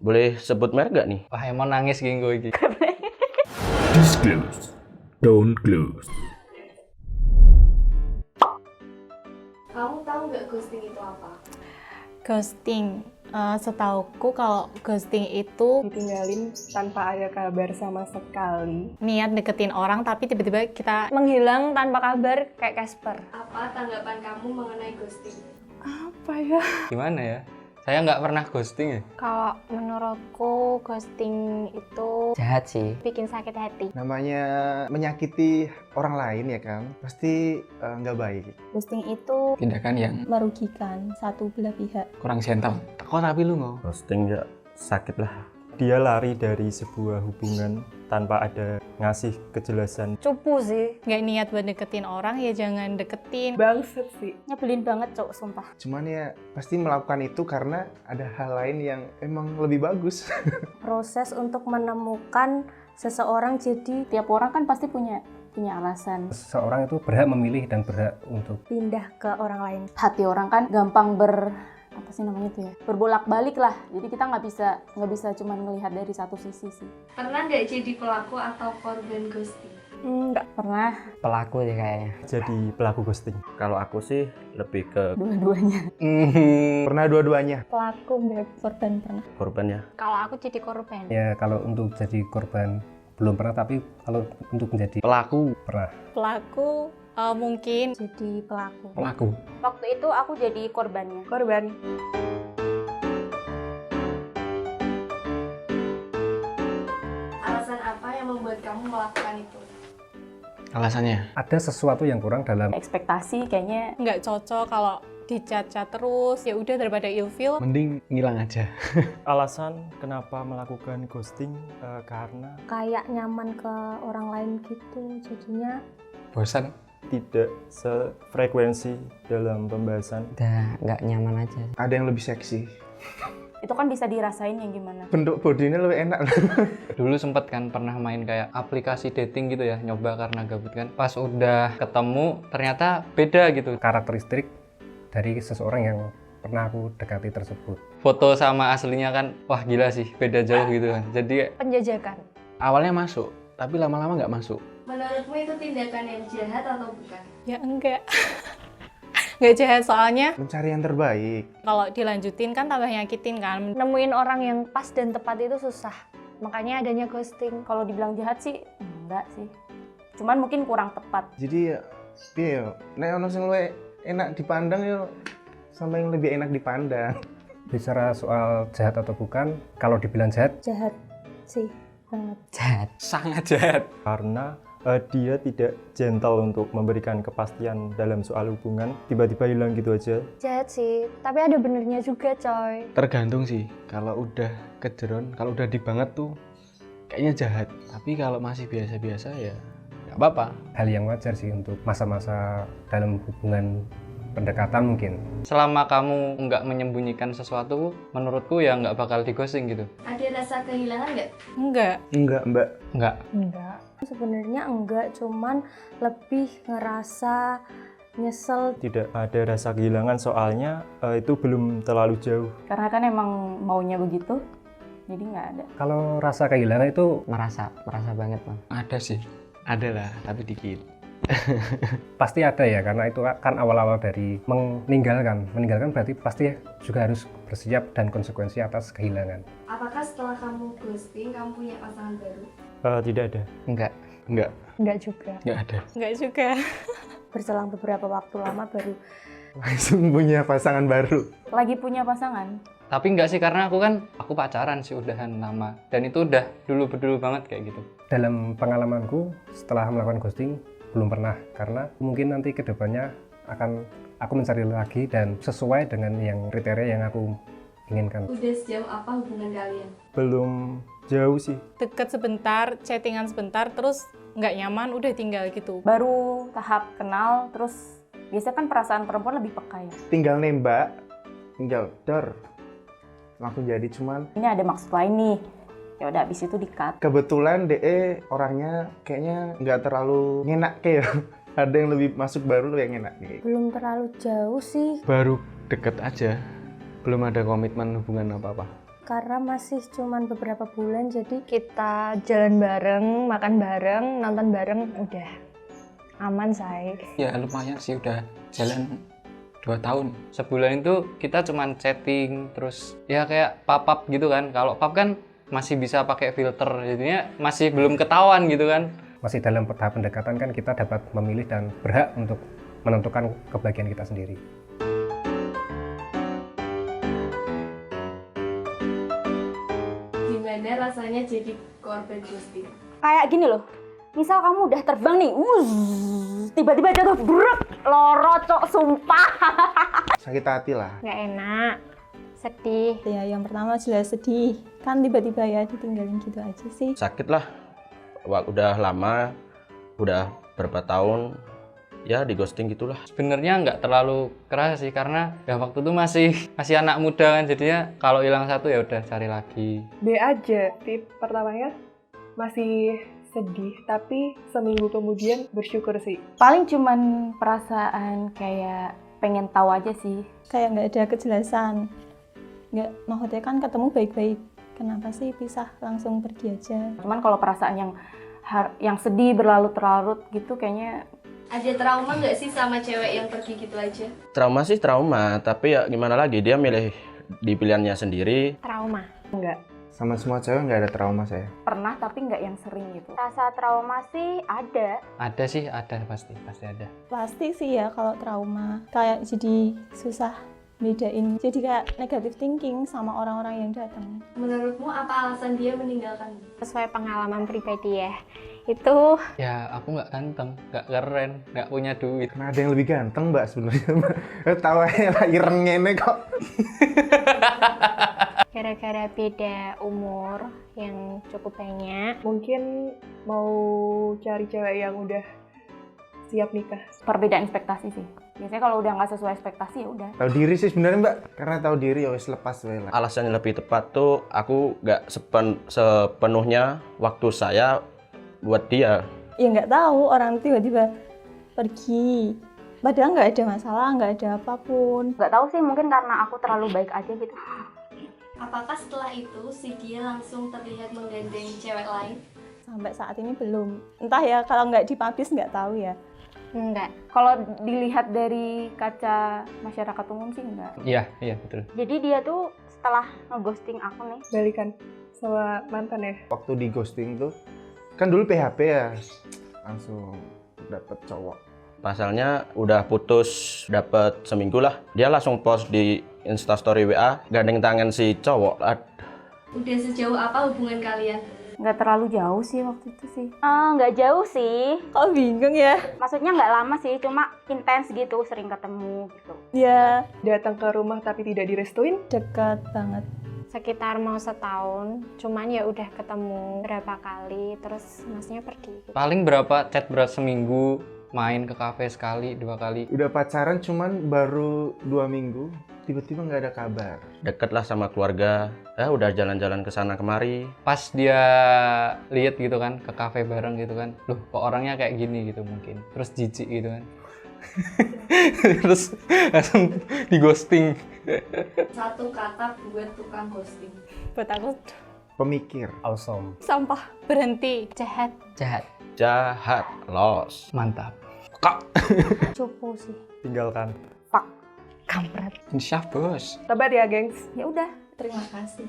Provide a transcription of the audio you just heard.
Boleh sebut merek gak nih? Wah, emang nangis gini gue iki. Disclose, don't close. Kamu tahu nggak ghosting itu apa? Ghosting, setauku kalau ghosting itu ditinggalin tanpa ada kabar sama sekali. niat deketin orang tapi tiba-tiba kita menghilang tanpa kabar kayak Casper. Apa tanggapan kamu mengenai ghosting? Apa ya? Gimana ya? Saya nggak pernah ghosting ya. Kalau menurutku ghosting itu Jahat sih. bikin sakit hati. Namanya menyakiti orang lain ya kan, pasti nggak baik. Ghosting itu Tindakan yang merugikan satu belah pihak. kurang gentle. Teko tapi lu nggak. Ghosting ya sakit lah. Dia lari dari sebuah hubungan tanpa ada ngasih kejelasan. Cupu sih. Nggak niat buat deketin orang ya jangan deketin. Bangset sih. Nyebelin banget cok, sumpah. Cuman ya pasti melakukan itu karena ada hal lain yang emang lebih bagus. Proses untuk menemukan seseorang, jadi tiap orang kan pasti punya alasan Seseorang itu berhak memilih dan berhak untuk pindah ke orang lain. Hati orang kan gampang berbolak-balik lah, jadi kita nggak bisa cuma ngelihat dari satu sisi sih. Pernah nggak jadi pelaku atau korban ghosting? Nggak pernah, Pelaku sih kayaknya. Jadi pelaku ghosting. Kalau aku sih lebih ke dua-duanya. Pernah dua-duanya. Pelaku dan korban pernah. korban ya. Kalau aku jadi korban. ya kalau untuk jadi korban belum pernah, tapi kalau untuk menjadi Pelaku. pernah. Pelaku mungkin Jadi pelaku. Pelaku. Waktu itu aku jadi korbannya. Korban. Alasan apa yang membuat kamu melakukan itu? Alasannya? Ada sesuatu yang kurang dalam Ekspektasi kayaknya nggak cocok kalau dicat-cat terus. Ya udah daripada ilfil. Mending ngilang aja. Alasan kenapa melakukan ghosting karena kayak nyaman ke orang lain gitu, jadinya Bosan? tidak sefrekuensi dalam pembahasan. Udah nggak nyaman aja. Ada yang lebih seksi. itu kan bisa dirasain yang gimana. Bentuk bodinya lebih enak. Dulu sempet kan pernah main kayak aplikasi dating gitu ya, nyoba karena gabut kan. Pas udah ketemu ternyata beda gitu. karakteristik dari seseorang yang pernah aku dekati tersebut. Foto sama aslinya kan, wah gila sih, beda jauh gitu kan. Jadi Penjajakan. awalnya masuk, tapi lama-lama nggak masuk. Menurutmu itu tindakan yang jahat atau bukan? Ya enggak. Nggak jahat soalnya Mencari yang terbaik. kalau dilanjutin kan tambah nyakitin kan. Nemuin orang yang pas dan tepat itu susah. Makanya adanya ghosting. Kalau dibilang jahat sih enggak sih, cuman mungkin kurang tepat. Jadi ya, piye yo? Nek ono sing luwih enak dipandang yo sama yang lebih enak dipandang. Bicara soal jahat atau bukan, kalau dibilang jahat, Jahat sih banget. Jahat. Sangat jahat. Karena dia tidak gentle untuk memberikan kepastian dalam soal hubungan. Tiba-tiba hilang gitu aja. Jahat sih, tapi ada benernya juga coy. Tergantung sih, kalau udah kejeron, kalau udah dibanget tuh kayaknya jahat. Tapi kalau masih biasa-biasa ya nggak apa-apa. hal yang wajar sih untuk masa-masa dalam hubungan pendekatan mungkin. Selama kamu nggak menyembunyikan sesuatu, menurutku ya nggak bakal di ghosting gitu. Ada rasa kehilangan nggak? Enggak. Enggak, Mbak. Nggak. Enggak, sebenarnya enggak, cuman lebih ngerasa nyesel Tidak ada rasa kehilangan soalnya itu belum terlalu jauh. karena kan emang maunya begitu, jadi nggak ada. Kalau rasa kehilangan itu Merasa banget bang. Ada sih, ada lah, tapi dikit. pasti ada ya, karena itu kan awal-awal dari meninggalkan berarti pasti juga harus bersiap dan konsekuensi atas kehilangan. Apakah setelah kamu ghosting, kamu punya pasangan baru? Tidak ada. Enggak. Enggak juga. Nggak ada. Enggak juga. Berselang beberapa waktu lama baru Langsung punya pasangan baru. lagi punya pasangan. Tapi enggak sih, karena aku pacaran sih udahan lama. Dan itu udah dulu banget kayak gitu. Dalam pengalamanku setelah melakukan ghosting belum pernah, karena mungkin nanti kedepannya akan aku mencari lagi dan sesuai dengan yang kriteria yang aku inginkan. Udah sejauh apa hubungan kalian? Belum jauh sih. Deket sebentar, chattingan sebentar, terus nggak nyaman, udah tinggal gitu. Baru tahap kenal, terus biasanya kan perasaan perempuan lebih peka ya. Tinggal nembak, tinggal dor. Langsung jadi, cuman Ini ada maksud lain nih. Ya udah habis itu di-cut. kebetulan DE orangnya kayaknya nggak terlalu ngenak kayak. Ada yang lebih masuk baru yang enak nih. Belum terlalu jauh sih. Baru deket aja, belum ada komitmen hubungan apa-apa. karena masih cuman beberapa bulan, jadi Kita jalan bareng, makan bareng, nonton bareng, udah aman say. Ya lumayan sih, udah jalan 2 tahun. Sebulan itu kita cuman chatting, terus ya kayak pap gitu kan. Kalau pap kan masih bisa pakai filter, jadinya masih belum ketahuan gitu kan. Masih dalam tahap pendekatan kan kita dapat memilih dan berhak untuk menentukan kebahagiaan kita sendiri. Gimana rasanya jadi korban ghosting? kayak gini loh. Misal kamu udah terbang nih, tiba-tiba jatuh brek, loro cok, sumpah. Sakit hati lah. Nggak enak, sedih. Ya, yang pertama jelas sedih. Kan tiba-tiba ya ditinggalin gitu aja sih. Sakit lah. Udah lama, udah berapa tahun, ya di ghosting gitulah. Sebenarnya nggak terlalu keras sih, karena ya waktu itu masih anak muda kan, jadinya kalau hilang satu ya udah cari lagi. B aja. Tip pertamanya masih sedih, tapi seminggu kemudian bersyukur sih. Paling cuman perasaan kayak pengen tahu aja sih. Kayak nggak ada kejelasan. Nggak, maksudnya kan ketemu baik-baik. Kenapa sih pisah, langsung pergi aja. Cuman kalau perasaan yang sedih berlarut-larut gitu kayaknya. Ada trauma nggak sih sama cewek yang pergi gitu aja? Trauma sih trauma, tapi ya gimana lagi, dia milih di pilihannya sendiri. Trauma? Enggak. Sama semua cewek nggak ada trauma saya. Pernah tapi nggak yang sering gitu. Rasa trauma sih ada. Ada sih, ada pasti ada. Pasti sih ya kalau trauma. Kayak jadi susah bedain. Jadi kayak negative thinking sama orang-orang yang datang. Menurutmu apa alasan dia meninggalkan? Sesuai pengalaman pribadi ya, itu Ya aku nggak ganteng, nggak keren, nggak punya duit. Karena ada yang lebih ganteng mbak sebenarnya. Tahu aja lah irengnya kok. gara-gara beda umur yang cukup banyak. Mungkin mau cari cewek yang udah siap nikah. Perbedaan ekspektasi sih. Biasanya kalau udah nggak sesuai ekspektasi ya udah. Tahu diri sih sebenarnya mbak. Karena tahu diri ya wis lepas wae lah. Alasan yang lebih tepat tuh, aku nggak sepenuhnya waktu saya buat dia. Ya nggak tahu, orang tiba-tiba pergi. Padahal nggak ada masalah, nggak ada apapun. Nggak tahu sih, mungkin karena aku terlalu baik aja gitu. Apakah setelah itu si dia langsung terlihat menggandeng cewek lain? Sampai saat ini belum. Entah ya, kalau nggak dipublish nggak tahu ya. Enggak. Kalau dilihat dari kaca masyarakat umum sih enggak. Iya betul. Jadi dia tuh setelah ngeghosting aku nih. Balikan sama mantan ya. Waktu di ghosting tuh, kan dulu PHP ya. Langsung dapet cowok. Pasalnya udah putus, dapet seminggu lah. Dia langsung post di Instastory WA, gandeng tangan si cowok. Udah sejauh apa hubungan kalian? Nggak terlalu jauh sih waktu itu sih. Nggak jauh sih. Kok bingung ya? Maksudnya nggak lama sih, cuma intens gitu, sering ketemu gitu. Ya, Datang ke rumah tapi tidak direstuin. dekat banget. Sekitar mau setahun, cuman ya udah ketemu berapa kali, terus masnya pergi. Paling berapa chat berat seminggu, main ke kafe sekali, 2 kali. Udah pacaran cuman baru 2 minggu. Tiba-tiba nggak ada kabar. Deket lah sama keluarga, udah jalan-jalan ke sana kemari. Pas dia lihat gitu kan, ke kafe bareng gitu kan, loh kok orangnya kayak gini gitu mungkin. Terus jijik gitu kan. Terus langsung di ghosting. Satu kata buat tukang ghosting. Buat aku Pemikir. Awesome. sampah, berhenti, jahat. Jahat, lost. Mantap. Cupu sih. Tinggalkan. Kampret. Insyaf bos. Tobat ya, gengs. Ya udah. Terima kasih.